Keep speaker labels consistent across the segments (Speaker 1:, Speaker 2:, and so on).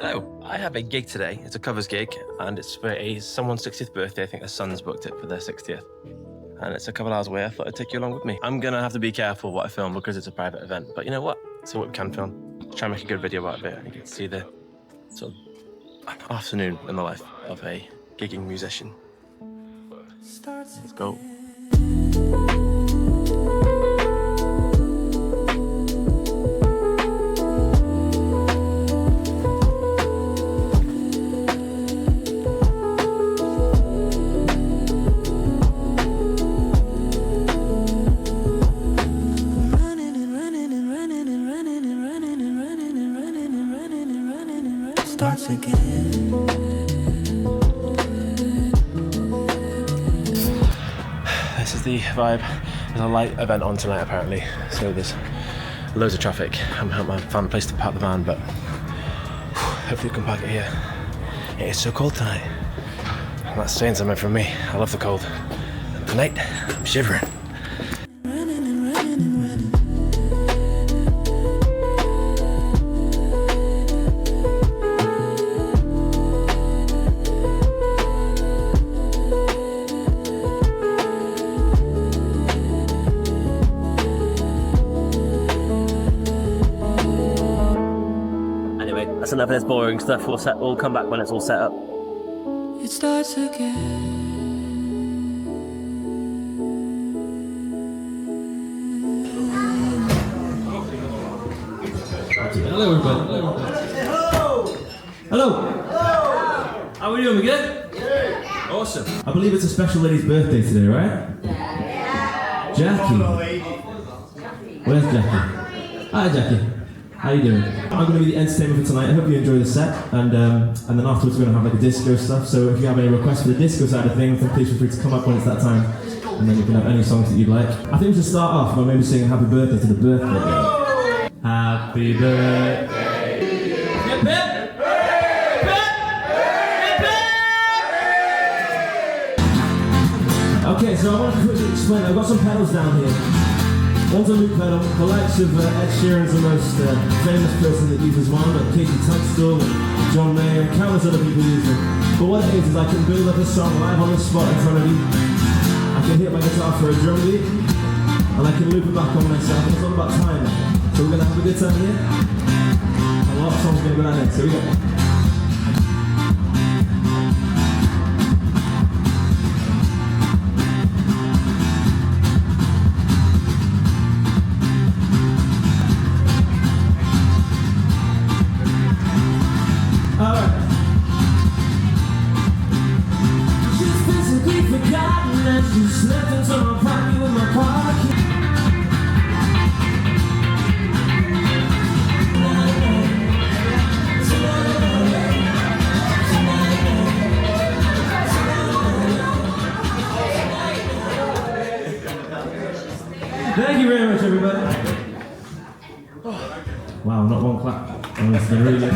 Speaker 1: Hello, I have a gig today. It's a covers gig, and it's for someone's 60th birthday. I think their son's booked it for their 60th. And it's a couple hours away. I thought I'd take you along with me. I'm gonna have to be careful what I film because it's a private event, but you know what? So what we can film. Try and make a good video out of it. You can see the sort of afternoon in the life of a gigging musician. Let's go.
Speaker 2: Starts again.
Speaker 1: This is the vibe. There's a light event on tonight apparently, so there's loads of traffic. I haven't found a place to park the van, but hopefully we can park it here. It is so cold tonight. And that's saying something from me. I love the cold. And tonight, I'm shivering. That's enough of this boring stuff. We'll come back when it's all set up.
Speaker 2: It starts again.
Speaker 3: Hello, everybody. Hello. Hello. How are we doing? We good? Yeah. Awesome. I believe it's a special lady's birthday today, right? Yeah. Jackie. Where's Jackie? Hi, Jackie. How you doing? I'm going to be the entertainment for tonight. I hope you enjoy the set, and then afterwards we're going to have like a disco stuff. So if you have any requests for the disco side of things, then please feel free to come up when it's that time, and then you can have any songs that you'd like. I think we should start off by maybe singing Happy Birthday to the birthday girl. Happy birthday. Hip hip. Okay, so I want to quickly explain. I've got some pedals down here. One's a loop pedal. The likes of Ed Sheeran's the most famous person that uses one, but Katie Tunstall and John Mayer and countless other people use them. But what it is I can build up a song live on the spot in front of you. I can hit my guitar for a drum beat, and I can loop it back on myself. It's all about time. So we're going to have a good time here. A lot of songs are going to go down here. So here we go. You slept into my pocket with my pocket. Thank you very much, everybody. Oh. Wow, not one clap. Oh, it's been really good.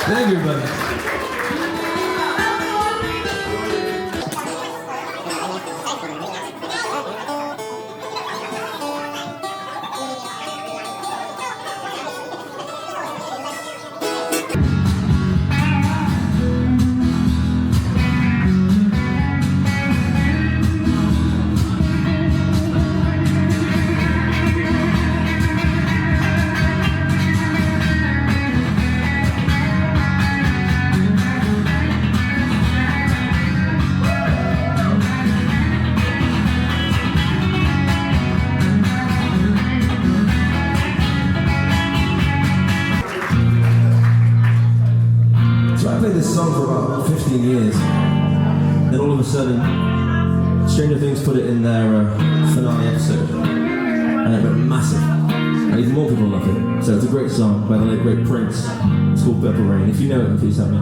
Speaker 3: Thank you, everybody. This song for about 15 years. Then all of a sudden, Stranger Things put it in their finale episode, and it went massive. And even more people love it. So it's a great song by the late great Prince. It's called Purple Rain. If you know it, please help me.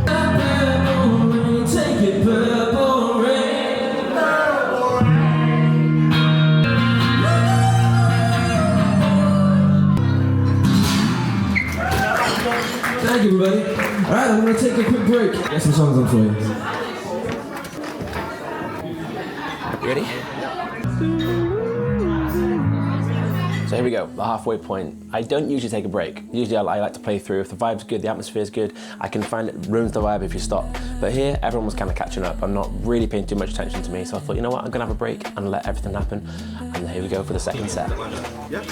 Speaker 3: Purple rain, take it, purple rain. Purple rain. Thank you, everybody. Alright, I'm going to take a quick break. Get some songs on for you.
Speaker 1: You ready? So here we go, the halfway point. I don't usually take a break. Usually I like to play through. If the vibe's good, the atmosphere's good, I can find it ruins the vibe if you stop. But here, everyone was kind of catching up. I'm not really paying too much attention to me, so I thought, you know what, I'm gonna have a break and let everything happen. And here we go for the second set.
Speaker 4: Yep.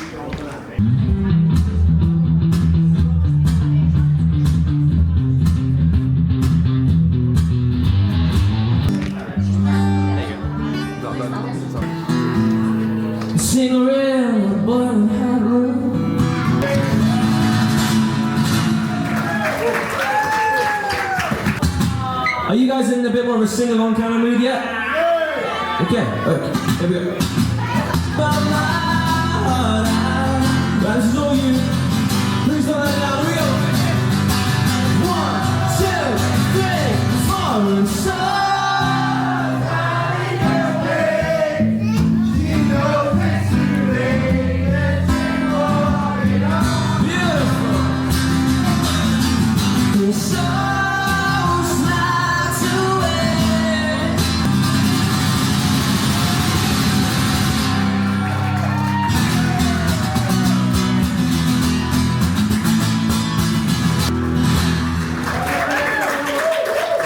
Speaker 3: Sing around, boy, and hot room. Are you guys in a bit more of a sing-along kind of mood yet? Okay, here we go. This is all you. Please don't let it out. Here we go. 1, 2, 3, 4, and so.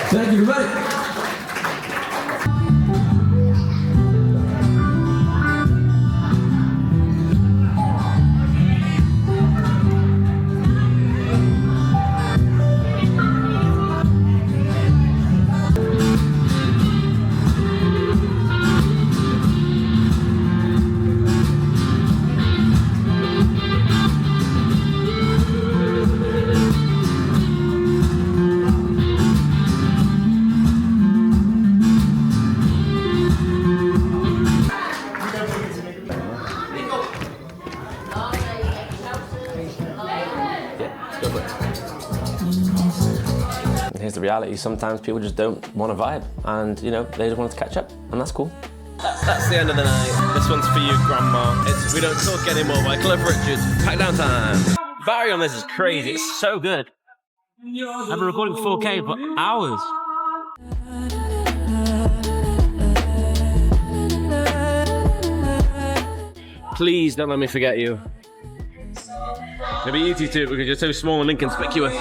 Speaker 3: Thank you, everybody.
Speaker 1: And here's the reality, sometimes people just don't want to vibe and, you know, they just want to catch up, and that's cool. That's the end of the night. This one's for you, Grandma. It's We Don't Talk Anymore by Cliff Richard. Pack down time. Barry on this is crazy, it's so good. I've been recording 4K for hours. Please don't let me forget you. Maybe you two too, because you're so small and inconspicuous.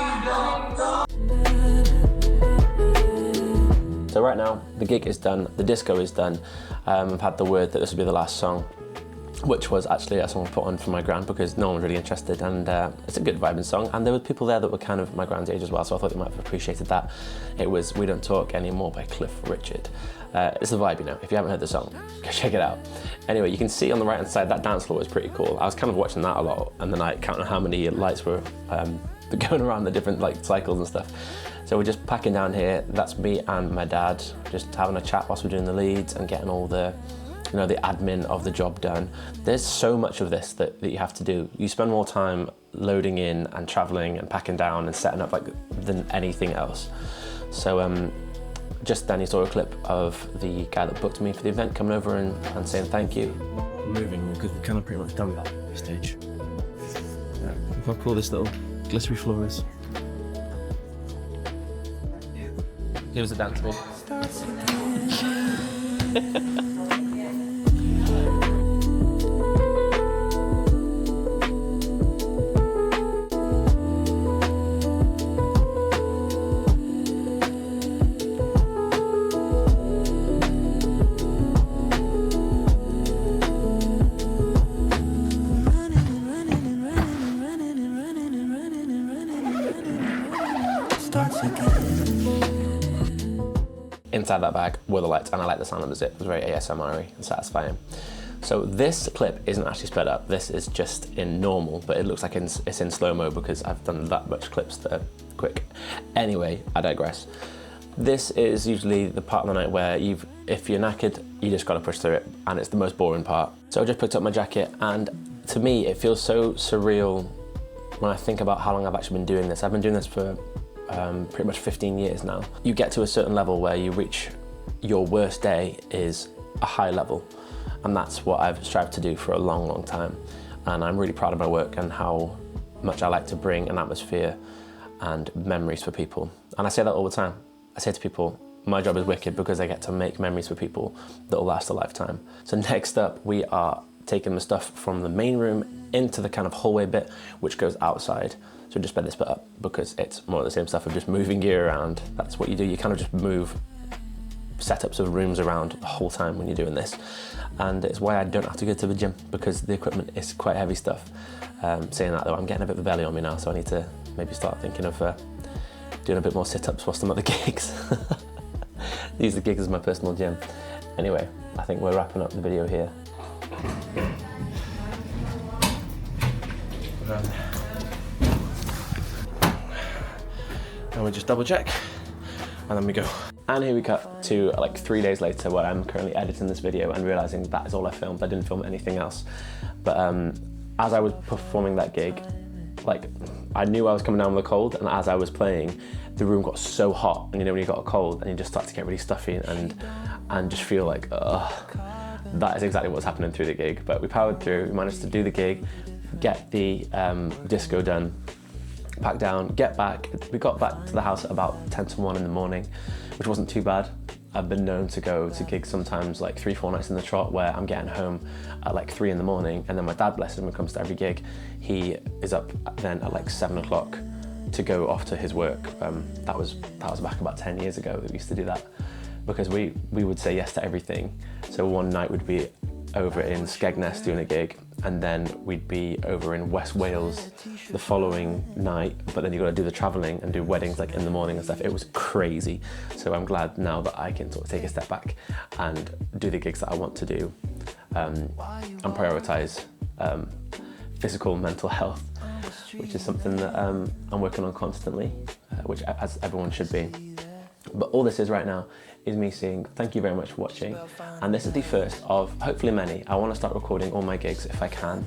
Speaker 1: So right now, the gig is done, the disco is done. I've had the word that this will be the last song, which was actually a song I put on for my gran because no one was really interested, and it's a good vibing song, and there were people there that were kind of my gran's age as well, so I thought they might have appreciated that. It was We Don't Talk Anymore by Cliff Richard. It's a vibe, you know. If you haven't heard the song, go check it out. Anyway, you can see on the right hand side that dance floor was pretty cool. I was kind of watching that a lot in the night, counting how many lights were going around the different like cycles and stuff. So we're just packing down here. That's me and my dad just having a chat whilst we're doing the leads and getting all the, you know, the admin of the job done. There's so much of this that you have to do. You spend more time loading in and traveling and packing down and setting up like than anything else. So just then you saw a clip of the guy that booked me for the event coming over and saying thank you. Moving because we're kind of pretty much done with that stage. Yeah, look how cool this little glittery floor is. Give us a dance, mate. Inside that bag were the lights, and I like the sound of the zip. It was very ASMR-y and satisfying. So this clip isn't actually sped up. This is just in normal, but it looks like it's in slow-mo because I've done that much clips that are quick. Anyway, I digress. This is usually the part of the night where if you're knackered, you just gotta push through it, and it's the most boring part. So I just picked up my jacket, and to me, it feels so surreal when I think about how long I've actually been doing this. I've been doing this for pretty much 15 years now. You get to a certain level where you reach your worst day is a high level, and that's what I've strived to do for a long, long time. And I'm really proud of my work and how much I like to bring an atmosphere and memories for people. And I say that all the time. I say to people, my job is wicked because I get to make memories for people that will last a lifetime. So next up, we are taking the stuff from the main room into the kind of hallway bit, which goes outside. So just sped this bit up because it's more of the same stuff of just moving gear around. That's what you do. You kind of just move setups of rooms around the whole time when you're doing this. And it's why I don't have to go to the gym, because the equipment is quite heavy stuff. Saying that though, I'm getting a bit of a belly on me now, so I need to maybe start thinking of doing a bit more sit-ups whilst I'm at the gigs. Use the gigs as my personal gym. Anyway, I think we're wrapping up the video here. And we just double check, and then we go. And here we cut to like 3 days later, where I'm currently editing this video and realizing that is all I filmed. I didn't film anything else. But as I was performing that gig, like I knew I was coming down with a cold, and as I was playing, the room got so hot, and you know when you got a cold and you just start to get really stuffy and just feel like, ugh. That is exactly what's happening through the gig. But we powered through, we managed to do the gig, get the disco done, pack down, get back. We got back to the house at about 10 to 1 in the morning, which wasn't too bad. I've been known to go to gigs sometimes like 3-4 nights in the trot where I'm getting home at like 3 in the morning, and then my dad, bless him, when it comes to every gig, he is up then at like 7 o'clock to go off to his work. That was back about 10 years ago that we used to do that, because we would say yes to everything. So one night we'd be over in Skegness doing a gig, and then we'd be over in West Wales the following night, but then you got to do the travelling and do weddings like in the morning and stuff. It was crazy. So I'm glad now that I can sort of take a step back and do the gigs that I want to do, and prioritise physical, mental health, which is something that I'm working on constantly, which as everyone should be. But all this is right now is me saying thank you very much for watching, and this is the first of hopefully many. I want to start recording all my gigs if I can.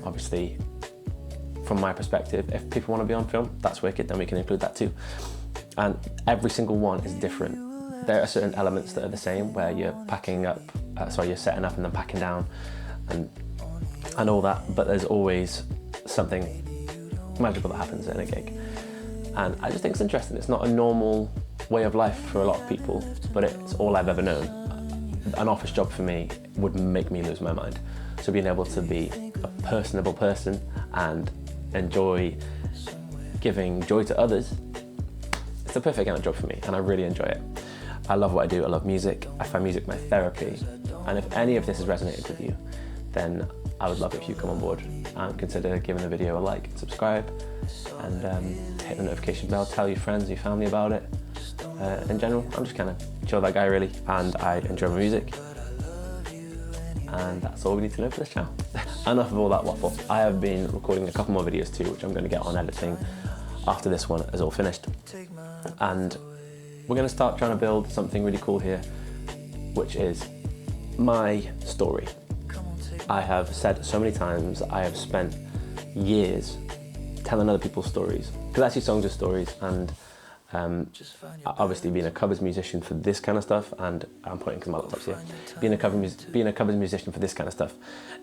Speaker 1: Obviously, from my perspective, if people want to be on film, that's wicked, then we can include that too. And every single one is different. There are certain elements that are the same, where you're packing up, you're setting up and then packing down and all that, but there's always something magical that happens in a gig. And I just think it's interesting. It's not a normal way of life for a lot of people, but it's all I've ever known. An office job for me would make me lose my mind. So being able to be a personable person and enjoy giving joy to others, it's the perfect kind of job for me, and I really enjoy it. I love what I do. I love music. I find music my therapy. And if any of this has resonated with you, then I would love it if you come on board and consider giving the video a like and subscribe, and hit the notification bell, tell your friends, your family about it. In general, I'm just kind of chill that guy really, and I enjoy my music, and that's all we need to know for this channel. Enough of all that waffle. I have been recording a couple more videos too, which I'm going to get on editing after this one is all finished, and we're going to start trying to build something really cool here, which is my story. I have said so many times I have spent years telling other people's stories, because actually songs are stories, and obviously being a covers musician for this kind of stuff, and I'm pointing because my laptop's here, being a covers musician for this kind of stuff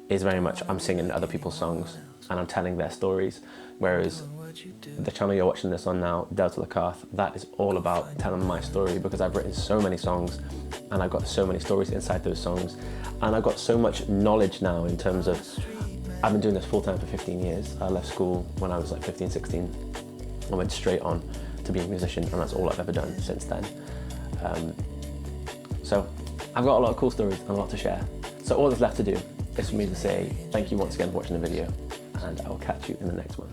Speaker 1: is very much I'm singing other people's songs and I'm telling their stories, whereas the channel you're watching this on now, Larcath, that is all about telling my story, because I've written so many songs and I've got so many stories inside those songs, and I've got so much knowledge now in terms of, I've been doing this full time for 15 years. I left school when I was like 15, 16. I went straight on to being a musician, and that's all I've ever done since then. So I've got a lot of cool stories and a lot to share. So all that's left to do is for me to say thank you once again for watching the video, and I will catch you in the next one.